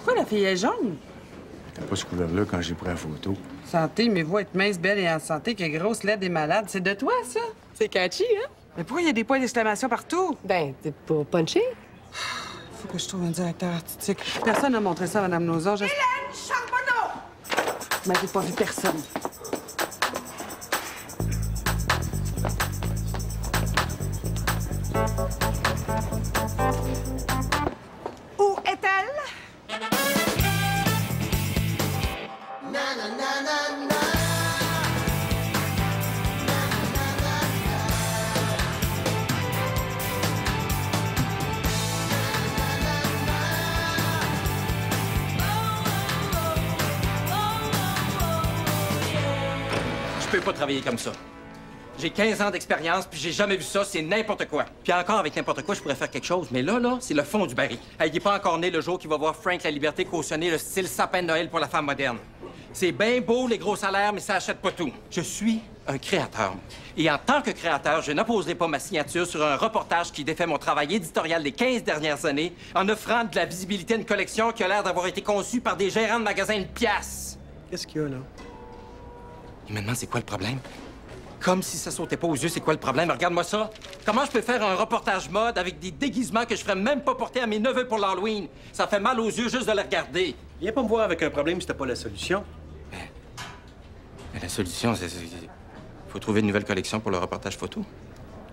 Pourquoi la fille est jaune? T'as pas ce couleur-là quand j'ai pris la photo. Santé, mais vous être mince, belle et en santé, que grosse, laide et malade. C'est de toi, ça? C'est catchy, hein? Mais pourquoi il y a des points d'exclamation partout? Ben, t'es pas punché? Faut que je trouve un directeur artistique. Personne n'a montré ça à Mme Nozon. Hélène Charbonneau! Mais j'ai pas vu personne. Où est-elle? Je peux pas travailler comme ça. J'ai 15 ans d'expérience, puis j'ai jamais vu ça, c'est n'importe quoi. Puis encore, avec n'importe quoi, je pourrais faire quelque chose, mais là, c'est le fond du baril. Hey, il est pas encore né le jour qui va voir Frank La Liberté cautionner le style sapin de Noël pour la femme moderne. C'est bien beau, les gros salaires, mais ça achète pas tout. Je suis un créateur. Et en tant que créateur, je n'apposerai pas ma signature sur un reportage qui défait mon travail éditorial des 15 dernières années en offrant de la visibilité à une collection qui a l'air d'avoir été conçue par des gérants de magasins de pièces. Qu'est-ce qu'il y a, là? Il me demande c'est quoi le problème? Comme si ça sautait pas aux yeux, c'est quoi le problème? Regarde-moi ça. Comment je peux faire un reportage mode avec des déguisements que je ferais même pas porter à mes neveux pour l'Halloween? Ça fait mal aux yeux juste de les regarder. Viens pas me voir avec un problème si t'as pas la solution. Mais la solution, c'est... Faut trouver une nouvelle collection pour le reportage photo.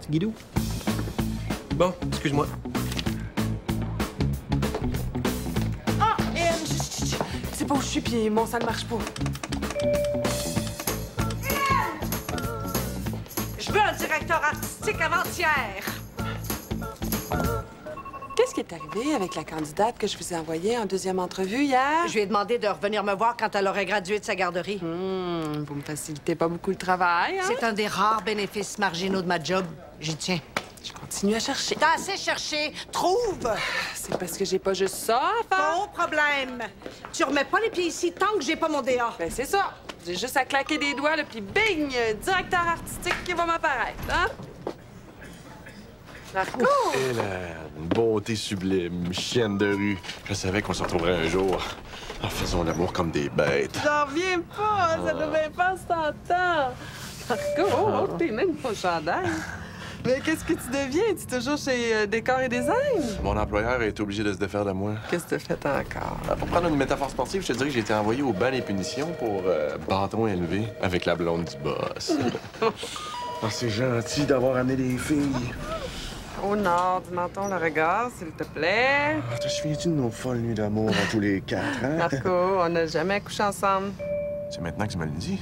C'est Guido. Bon, excuse-moi. Ah! C'est pas où je suis, puis mon sang ne marche pas. Je veux un directeur artistique avant-hier. Qu'est-ce qui est arrivé avec la candidate que je vous ai envoyée en deuxième entrevue hier? Je lui ai demandé de revenir me voir quand elle aurait gradué de sa garderie. Vous me facilitez pas beaucoup le travail, hein? C'est un des rares bénéfices marginaux de ma job. J'y tiens. Je continue à chercher. T'as assez cherché. Trouve! C'est parce que j'ai pas juste ça à faire. Ton problème. Tu remets pas les pieds ici tant que j'ai pas mon DA. Ben, c'est ça. J'ai juste à claquer des doigts, là, puis bing! Directeur artistique qui va m'apparaître, hein? Marco! Une beauté sublime, chienne de rue. Je savais qu'on se retrouverait un jour. En faisant l'amour comme des bêtes. J'en reviens pas! Ça devait pas s'entendre! Marco, t'es même pas chandail. Mais qu'est-ce que tu deviens? Tu es toujours chez Décor et Design? Mon employeur est obligé de se défaire de moi. Qu'est-ce que t'as fait encore? Pour prendre une métaphore sportive, je te dirais que j'ai été envoyé au banc des punitions pour bâton élevé avec la blonde du boss. Oh, c'est gentil d'avoir amené des filles. Au nord du menton, le regard, s'il te plaît. Ah, te souviens-tu de nos folles nuits d'amour à tous les 4, hein? Marco, on n'a jamais couché ensemble. C'est maintenant que tu me le dis.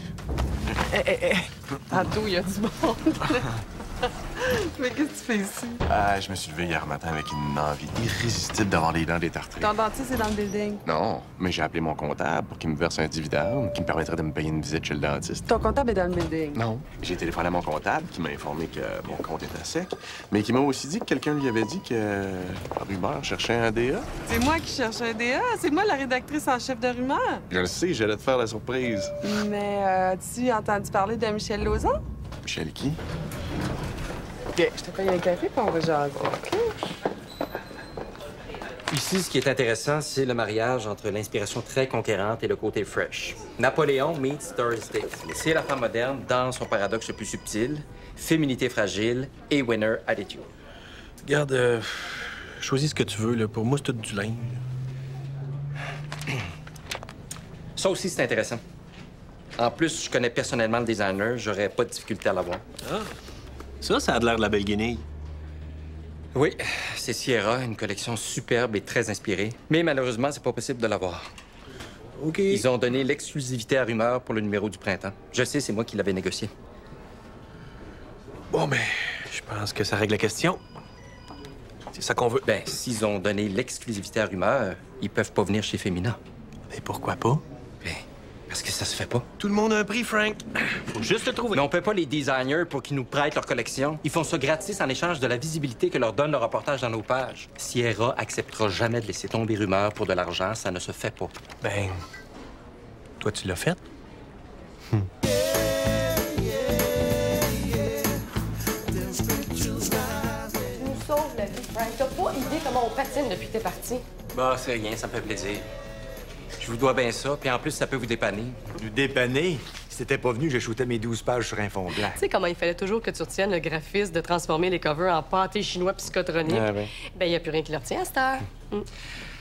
Tantôt, il y a du monde. Mais qu'est-ce que tu fais ici? Je me suis levé hier matin avec une envie irrésistible d'avoir les dents détartrées. Ton dentiste est dans le building. Non, mais j'ai appelé mon comptable pour qu'il me verse un dividende qui me permettrait de me payer une visite chez le dentiste. Ton comptable est dans le building. Non. J'ai téléphoné à mon comptable qui m'a informé que mon compte était sec, mais qui m'a aussi dit que quelqu'un lui avait dit que Rumeur cherchait un DA. C'est moi qui cherche un DA. C'est moi la rédactrice en chef de Rumeur. Je le sais, j'allais te faire la surprise. Mais as-tu entendu parler de Michel Lauzon? Michel qui? OK, je te paye un café puis on va jaser, OK? Ici, ce qui est intéressant, c'est le mariage entre l'inspiration très conquérante et le côté fresh. Napoléon meets Doris Day. C'est la femme moderne dans son paradoxe le plus subtil, féminité fragile et winner attitude. Regarde, choisis ce que tu veux, là. Pour moi, c'est tout du linge. Ça aussi, c'est intéressant. En plus, je connais personnellement le designer, j'aurais pas de difficulté à l'avoir. Ah! Ça a de l'air de la belle guenille. Oui, c'est Sierra, une collection superbe et très inspirée. Mais malheureusement, c'est pas possible de l'avoir. OK. Ils ont donné l'exclusivité à Rumeur pour le numéro du printemps. Je sais, c'est moi qui l'avais négocié. Bon, ben, je pense que ça règle la question. C'est ça qu'on veut. Ben, s'ils ont donné l'exclusivité à Rumeur, ils peuvent pas venir chez Femina. Mais pourquoi pas? Ben, parce que ça se fait pas. Tout le monde a un prix, Frank. Faut juste le trouver. Mais on paie pas les designers pour qu'ils nous prêtent leur collection. Ils font ça gratis en échange de la visibilité que leur donne le reportage dans nos pages. Sierra acceptera jamais de laisser tomber Rumeur pour de l'argent. Ça ne se fait pas. Ben, toi, tu l'as fait? Tu nous sauves la vie, Frank. T'as pas idée comment on patine depuis que t'es parti. Bah, c'est rien, ça me fait plaisir. Je vous dois bien ça, puis en plus, ça peut vous dépanner. Nous dépanner? Si t'étais pas venu, je shootais mes 12 pages sur un fond blanc. Tu sais comment il fallait toujours que tu retiennes le graphisme de transformer les covers en pâté chinois psychotronique? Ah oui. Ben, il n'y a plus rien qui le retient à cette heure.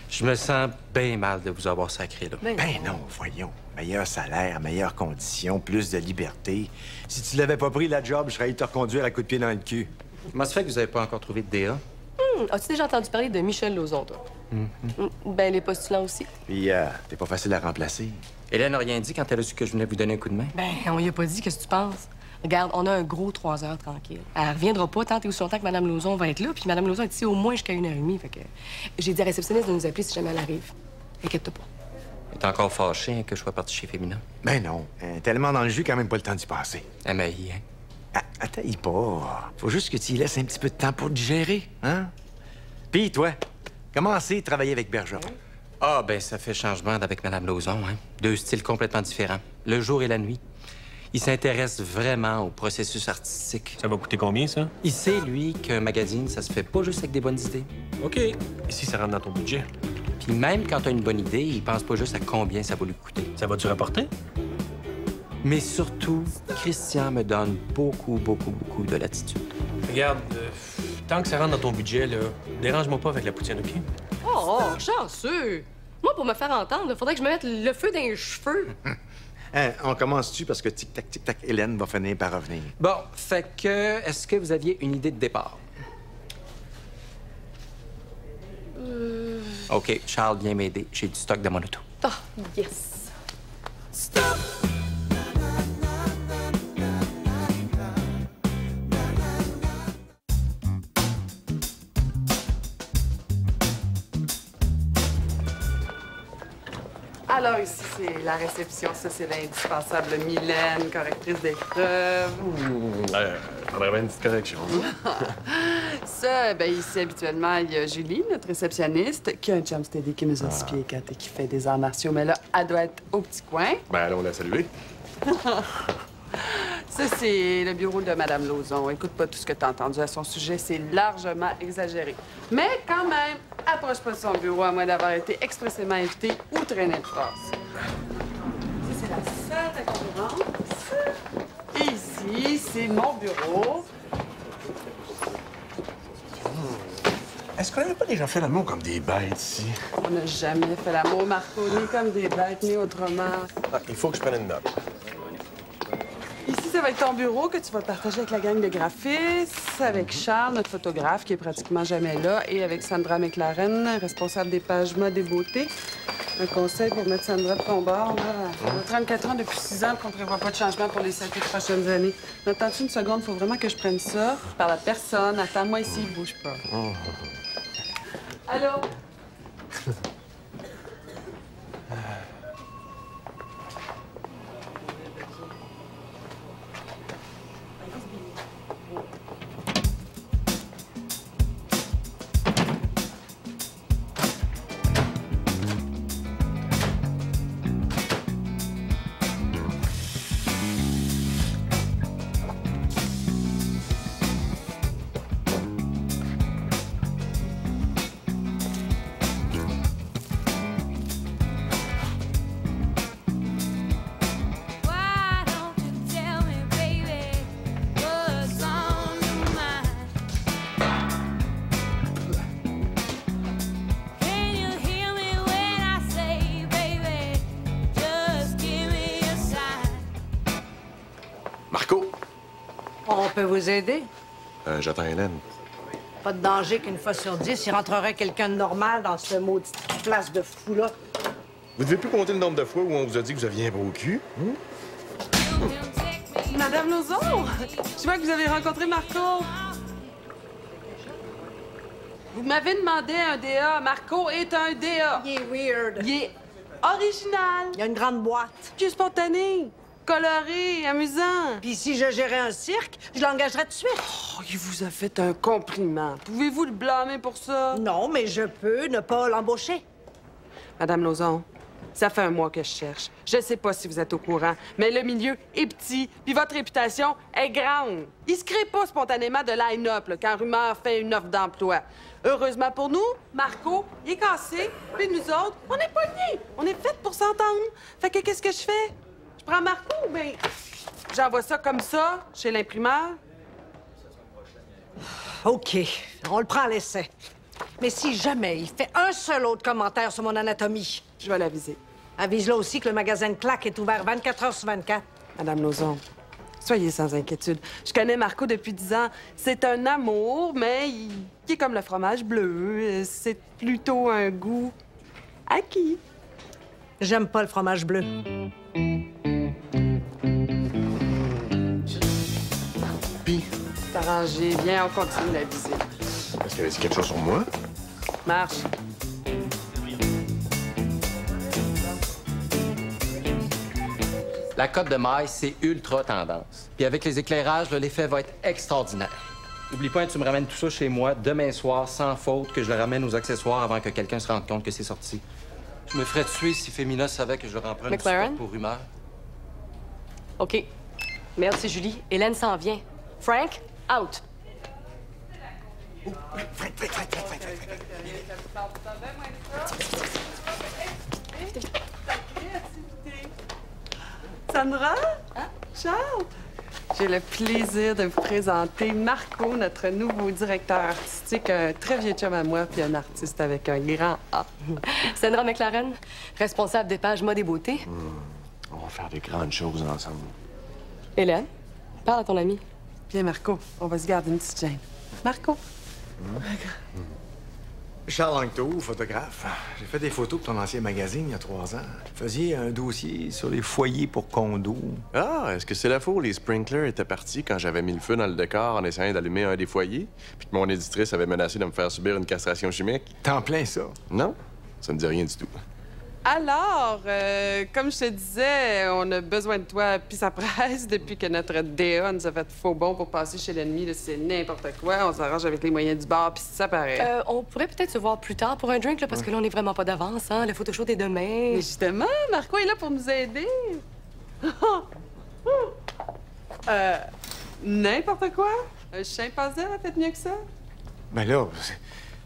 Je me sens bien mal de vous avoir sacré, là. Ben non, voyons. Meilleur salaire, meilleures conditions, plus de liberté. Si tu l'avais pas pris, la job, je serais allé te reconduire à coups de pied dans le cul. Comment ça fait que vous avez pas encore trouvé de DA? As-tu déjà entendu parler de Michel Lauzon, toi? Ben, les postulants aussi. Puis, t'es pas facile à remplacer. Hélène n'a rien dit quand elle a su que je venais vous donner un coup de main. Ben, on lui a pas dit, qu'est-ce que tu penses? Regarde, on a un gros 3 heures tranquille. Elle reviendra pas tant et aussi longtemps que Mme Lauzon va être là, puis Mme Lauzon est ici au moins jusqu'à 1h30, fait que j'ai dit à la réceptionniste de nous appeler si jamais elle arrive. Inquiète-toi pas. Elle est encore fâchée hein, que je sois parti chez Féminin. Ben non, tellement dans le jus, quand même pas le temps d'y passer. Elle m'a haï, hein? Attends, pas. Faut juste que tu y laisses un petit peu de temps pour digérer, hein? Puis, toi, comment c'est de travailler avec Bergeron? Ah, ben ça fait changement avec Mme Lauzon, hein? 2 styles complètement différents, le jour et la nuit. Il s'intéresse vraiment au processus artistique. Ça va coûter combien, ça? Il sait, lui, qu'un magazine, ça se fait pas juste avec des bonnes idées. OK. Et si ça rentre dans ton budget? Puis même quand t'as une bonne idée, il pense pas juste à combien ça va lui coûter. Ça va-tu rapporter? Mais surtout, Christian me donne beaucoup de latitude. Regarde, tant que ça rentre dans ton budget, là, dérange-moi pas avec la poutine, OK? Oh, chanceux! Moi, pour me faire entendre, faudrait que je me mette le feu dans les cheveux. On commence-tu parce que tic-tac, Hélène va finir par revenir. Bon, fait que, est-ce que vous aviez une idée de départ? OK, Charles, viens m'aider. J'ai du stock dans mon auto. Ah, yes! Alors, ici, c'est la réception. Ça, c'est l'indispensable Mylène, correctrice d'épreuves. Faudrait bien une petite correction. Ça, ben ici, habituellement, il y a Julie, notre réceptionniste, qui a un chum steady qui mesure 6 pieds 4 et qui fait des arts martiaux. Mais là, elle doit être au petit coin. Ben, allons la saluer. Ça, c'est le bureau de Mme Lauzon. Écoute pas tout ce que t'as entendu à son sujet. C'est largement exagéré. Mais quand même, approche pas de son bureau à moins d'avoir été expressément invité ou traîné de force. Ça, c'est la salle de conférence. Et ici, c'est mon bureau. Est-ce qu'on n'avait pas déjà fait l'amour comme des bêtes ici? On n'a jamais fait l'amour, Marco, ni comme des bêtes, ni autrement. Ah, il faut que je prenne une note. Ici, ça va être ton bureau que tu vas partager avec la gang de graphistes, avec Charles, notre photographe, qui est pratiquement jamais là, et avec Sandra McLaren, responsable des pages mode et beauté. Un conseil pour mettre Sandra de ton bord, là. Elle a 34 ans depuis 6 ans qu'on prévoit pas de changement pour les 7 prochaines années. Attends-tu une seconde? Faut vraiment que je prenne ça. Je parle à personne. Attends-moi ici, bouge pas. Allô? Marco! On peut vous aider? J'attends Hélène. Pas de danger qu'une fois sur 10, il rentrerait quelqu'un de normal dans ce maudite place de fou-là. Vous devez plus compter le nombre de fois où on vous a dit que vous aviez un beau cul. Madame Lauzon, je vois que vous avez rencontré Marco. Vous m'avez demandé un DA. Marco est un DA. Il est weird. Il est original. Il y a une grande boîte. Il est spontané, coloré, amusant. Puis si je gérais un cirque, je l'engagerais tout de suite. Oh, il vous a fait un compliment. Pouvez-vous le blâmer pour ça? Non, mais je peux ne pas l'embaucher. Madame Lauzon, Ça fait un mois que je cherche. Je sais pas si vous êtes au courant, mais le milieu est petit, puis votre réputation est grande. Il se crée pas spontanément de line-up là, quand Rumeur fait une offre d'emploi. Heureusement pour nous, Marco, il est cassé, puis nous autres, on est pognés. On est fait pour s'entendre. Fait que qu'est-ce que je fais? Je prends Marco, ben, j'envoie ça comme ça, chez l'imprimeur. OK, on le prend à l'essai. Mais si jamais il fait un seul autre commentaire sur mon anatomie, je vais l'aviser. Avise-le aussi que le magasin Claque est ouvert 24 heures sur 24. Madame Lauzon, soyez sans inquiétude. Je connais Marco depuis 10 ans. C'est un amour, mais il est comme le fromage bleu. C'est plutôt un goût acquis. J'aime pas le fromage bleu. Puis, C'est arrangé. Viens, on continue la visite. est-ce qu'elle a dit quelque chose sur moi? Marche. La cote de maille, c'est ultra tendance. Puis avec les éclairages, là, l'effet va être extraordinaire. Oublie pas, tu me ramènes tout ça chez moi demain soir, sans faute, que je le ramène aux accessoires avant que quelqu'un se rende compte que c'est sorti. Je me ferais tuer si Femina savait que je leur emprunte du stock pour Rumeur. OK. Merde, c'est Julie. Hélène s'en vient. Frank, out. Sandra? Charles? J'ai le plaisir de vous présenter Marco, notre nouveau directeur artistique, un très vieux chum à moi, puis un artiste avec un grand A. Sandra McLaren, responsable des pages mode et beauté. On va faire des grandes choses ensemble. Hélène, parle à ton ami. Bien, Marco, on va se garder une petite gêne. Marco? Charles Ancto, photographe. J'ai fait des photos pour ton ancien magazine il y a 3 ans. Vous faisiez un dossier sur les foyers pour condos. Ah, est-ce que c'est la fois où les sprinklers étaient partis quand j'avais mis le feu dans le décor en essayant d'allumer un des foyers, puis que mon éditrice avait menacé de me faire subir une castration chimique? T'en plein ça? Non, ça me dit rien du tout. Alors, comme je te disais, on a besoin de toi, puis ça presse depuis que notre DA nous a fait faux bon pour passer chez l'ennemi. Là, c'est n'importe quoi. On s'arrange avec les moyens du bar, puis ça paraît. On pourrait peut-être se voir plus tard pour un drink, là, parce que là, on n'est vraiment pas d'avance, hein. Le photoshoot est demain. Mais justement, Marco est là pour nous aider. N'importe quoi? Un chimpanzé a fait mieux que ça? Ben là,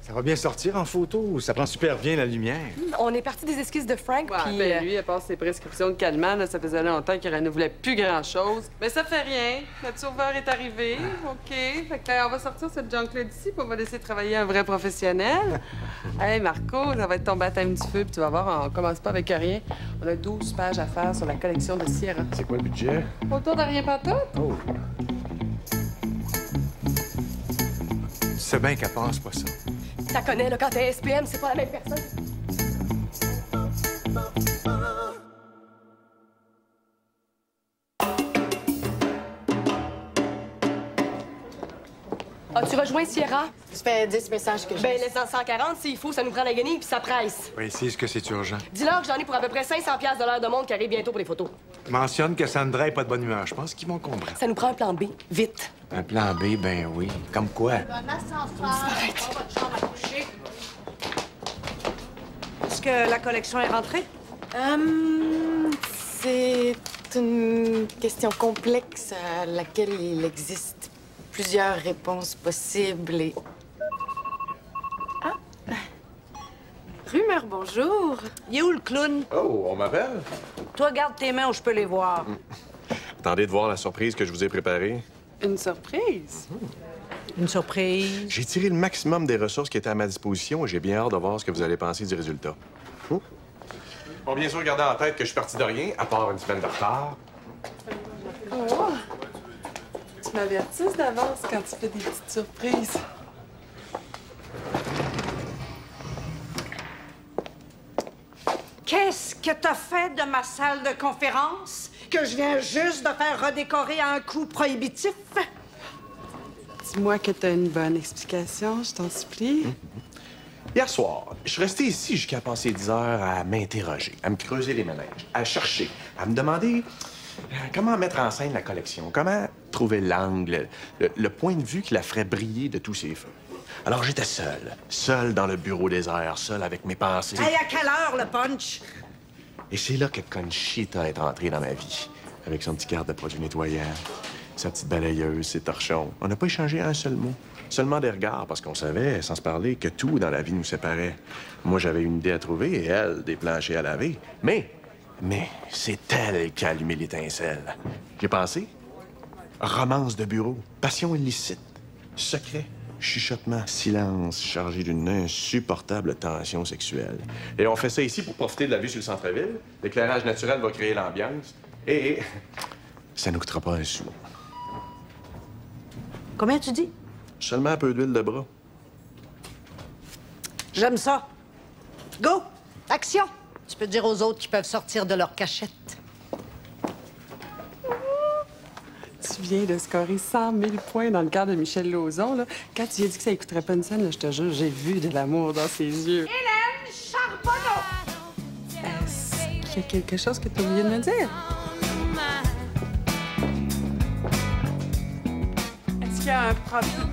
ça va bien sortir en photo. Ça prend super bien la lumière. On est parti des esquisses de Frank, Ouais, puis... ben lui, à part ses prescriptions de calmant, là, ça faisait longtemps qu'il renouvelait plus grand-chose. Mais ça fait rien. Notre sauveur est arrivé. OK. Fait que là, on va sortir cette junk-là d'ici, puis on va laisser travailler un vrai professionnel. Hey, Marco, ça va être ton baptême du feu, puis tu vas voir, on commence pas avec rien. On a 12 pages à faire sur la collection de Sierra. C'est quoi le budget? Autour de rien pantoute? Oh. Tu sais bien qu'elle pense pas ça. T'as connais, là, quand t'es SPM, c'est pas la même personne. As-tu rejoint Sierra? Ça fait 10 messages que j'ai. Ben, laisse-en 140 s'il faut, ça nous prend la guenille puis ça presse. Précise que c'est urgent. Dis-leur que j'en ai pour à peu près 500$ de l'heure de monde qui arrive bientôt pour les photos. Mentionne que Sandra est pas de bonne humeur. Je pense qu'ils vont comprendre. Ça nous prend un plan B, vite. Un plan B, ben oui. Comme quoi? Un ascenseur dans votre chambre à coucher. Est-ce que la collection est rentrée? C'est une question complexe à laquelle il existe plusieurs réponses possibles et... Ah! Rumeur, bonjour! Il est où le clown? Oh, on m'appelle? Toi, garde tes mains où je peux les voir. Attendez de voir la surprise que je vous ai préparée. Une surprise? Une surprise. J'ai tiré le maximum des ressources qui étaient à ma disposition et j'ai bien hâte de voir ce que vous allez penser du résultat. Bon, bien sûr, gardez en tête que je suis parti de rien, à part une semaine de retard. Oh! Tu m'avertisses d'avance quand tu fais des petites surprises. Qu'est-ce que t'as fait de ma salle de conférence que je viens juste de faire redécorer à un coût prohibitif? Dis-moi que t'as une bonne explication, je t'en supplie. Hier soir, je suis resté ici jusqu'à passer 10 heures à m'interroger, à me creuser les méninges, à chercher, à me demander comment mettre en scène la collection, comment trouver l'angle, le point de vue qui la ferait briller de tous ses feux. Alors j'étais seul dans le bureau désert, seul avec mes pensées. Hey, à quelle heure le punch? Et c'est là que Conchita est entrée dans ma vie. Avec son petit carte de produits nettoyants, sa petite balayeuse, ses torchons. On n'a pas échangé un seul mot. Seulement des regards, parce qu'on savait, sans se parler, que tout dans la vie nous séparait. Moi, j'avais une idée à trouver et elle, des planchers à laver. Mais c'est elle qui a allumé l'étincelle. J'ai pensé. Romance de bureau, passion illicite, secret, chuchotement, silence chargé d'une insupportable tension sexuelle. Et on fait ça ici pour profiter de la vue sur le centre-ville. L'éclairage naturel va créer l'ambiance. Et ça ne coûtera pas un sou. Combien tu dis? Seulement un peu d'huile de bras. J'aime ça. Go! Action! Tu peux dire aux autres qu'ils peuvent sortir de leur cachette. Tu viens de scorer 100 000 points dans le cadre de Michel Lauzon, là. Quand tu lui as dit que ça écouterait pas une scène, là, je te jure, j'ai vu de l'amour dans ses yeux. Hélène Charbonneau! Est-ce qu'il y a quelque chose que tu as oublié de me dire? Est-ce qu'il y a un problème?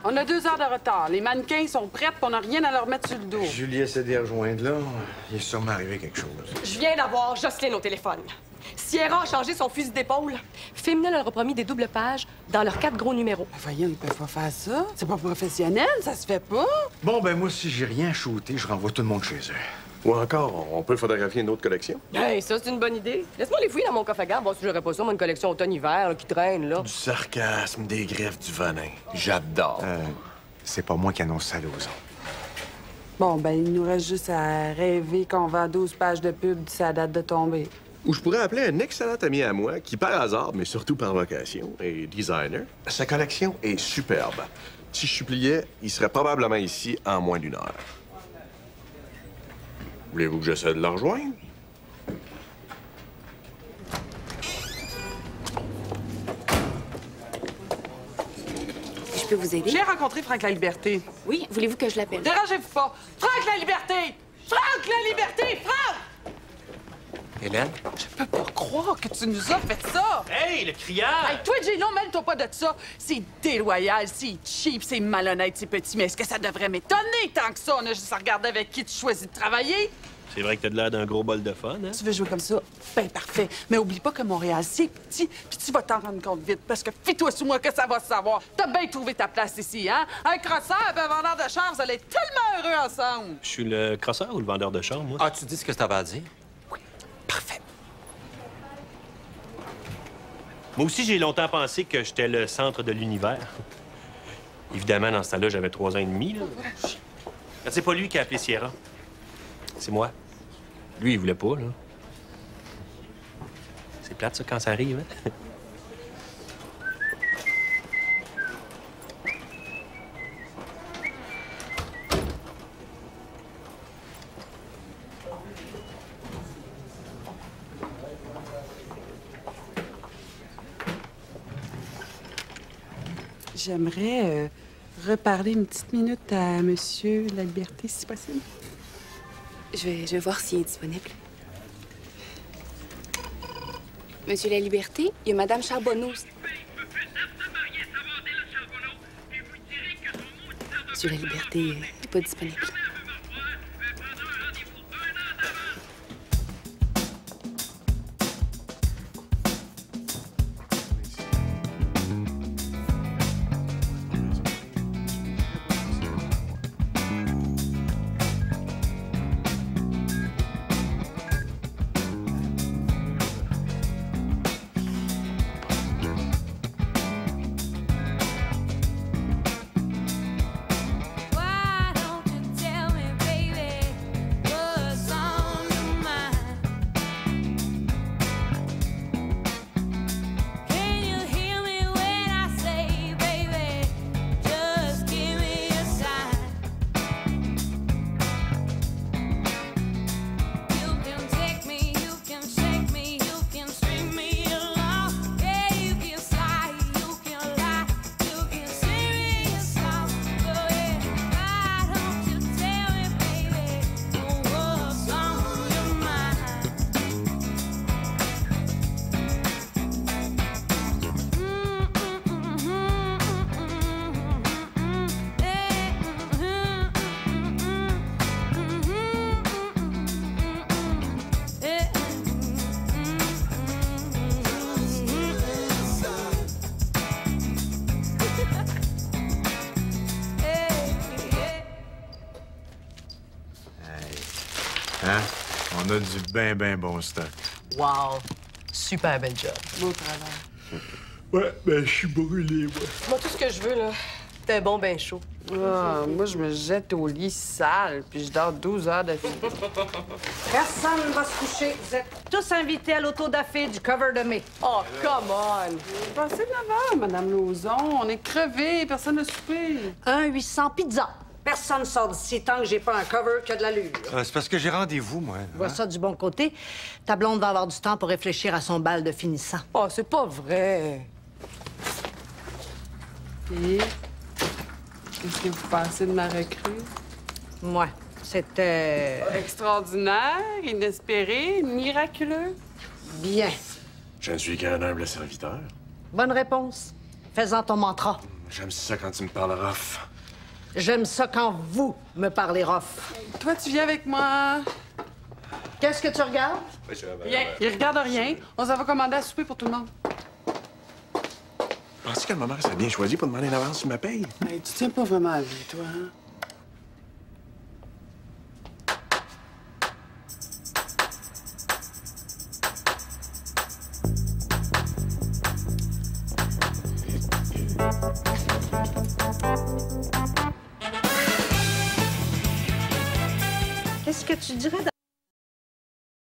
On a 2 heures de retard. Les mannequins sont prêts, puis on n'a rien à leur mettre sur le dos. Julie essaie d'y rejoindre là. Il est sûrement arrivé quelque chose. Je viens d'avoir Jocelyne au téléphone. Sierra a changé son fusil d'épaule. Féminin leur a promis des doubles pages dans leurs 4 gros numéros. Ben voyons, ils peuvent pas faire ça. C'est pas professionnel, ça se fait pas. Bon, ben moi, si j'ai rien shooté, je renvoie tout le monde chez eux. Ou encore, on peut photographier une autre collection. Hey, ça, c'est une bonne idée. Laisse-moi les fouiller dans mon coffre à gants. Bon, si j'aurais pas ça, moi, une collection automne-hiver là, qui traîne, là. Du sarcasme, des greffes, du venin. J'adore. C'est pas moi qui annonce ça à Lauzon. Bon, ben il nous reste juste à rêver qu'on vend 12 pages de pub d'ici la date de tombée. Ou je pourrais appeler un excellent ami à moi qui, par hasard, mais surtout par vocation, est designer. Sa collection est superbe. Si je suppliais, il serait probablement ici en moins d'1 heure. Voulez-vous que j'essaie de le rejoindre? Je peux vous aider? J'ai rencontré Franck La Liberté. Oui, voulez-vous que je l'appelle? Dérangez-vous pas. Franck La Liberté! Franck La Liberté! Franck! Hélène? Je peux pas croire que tu nous as fait ça! Hey, le criard! Hey, toi, Gino, mêle-toi pas de ça. C'est déloyal, c'est cheap, c'est malhonnête, c'est petit. Mais est-ce que ça devrait m'étonner tant que ça? On a juste à regarder avec qui tu choisis de travailler. C'est vrai que t'as de l'air d'un gros bol de fun, hein? Tu veux jouer comme ça? Ben parfait. Mais oublie pas que Montréal, c'est petit, puis tu vas t'en rendre compte vite, parce que fie-toi sous moi que ça va se savoir. T'as bien trouvé ta place ici, hein? Un crosseur et un vendeur de char, vous allez être tellement heureux ensemble. Je suis le crosseur ou le vendeur de char, moi? Ah, tu dis ce que t'avais à dire? Parfait. Moi aussi, j'ai longtemps pensé que j'étais le centre de l'univers. Évidemment, dans ce temps-là, j'avais 3 ans et demi, là. C'est pas lui qui a appelé Sierra. C'est moi. Lui, il voulait pas, là. C'est plate, ça, quand ça arrive, hein? J'aimerais reparler une petite minute à Monsieur La Liberté, si possible. Je vais voir s'il est disponible. Monsieur La Liberté, il y a Madame Charbonneau. Monsieur La Liberté n'est pas disponible. Why don't you tell Hein? On a du ben bon stock. Wow! Super bel job. Beau travail. Ouais, ben, je suis brûlé, moi. Moi, tout ce que je veux, là, c'est un bon bain chaud. Ah, moi, je me jette au lit sale, puis je dors 12 heures d'affilée. Personne ne va se coucher. Vous êtes tous invités à l'autodafé du cover de mai. Oh, come on! Passez 9 heures, Madame Lauzon. On est crevés, personne n'a soupé. 800 pizza. Personne sort d'ici tant que j'ai pas un cover qui a de l'allure. C'est parce que j'ai rendez-vous, moi. Vois ça du bon côté. Ta blonde va avoir du temps pour réfléchir à son bal de finissant. Oh, c'est pas vrai. Et qu'est-ce que vous pensez de ma recrue? Moi, c'était Extraordinaire, inespéré, miraculeux. bien. Je ne suis qu'un humble serviteur. Bonne réponse. Fais-en ton mantra. J'aime ça quand tu me parles rough. J'aime ça quand vous me parlez rough. Toi, tu viens avec moi. Qu'est-ce que tu regardes? Rien. Il regarde rien. On s'en va commander à souper pour tout le monde. Penses-tu que ma mère s'est bien choisi pour demander une avance sur ma paye? Hey, tu tiens pas vraiment à vie, toi, hein? Qu'est-ce que tu dirais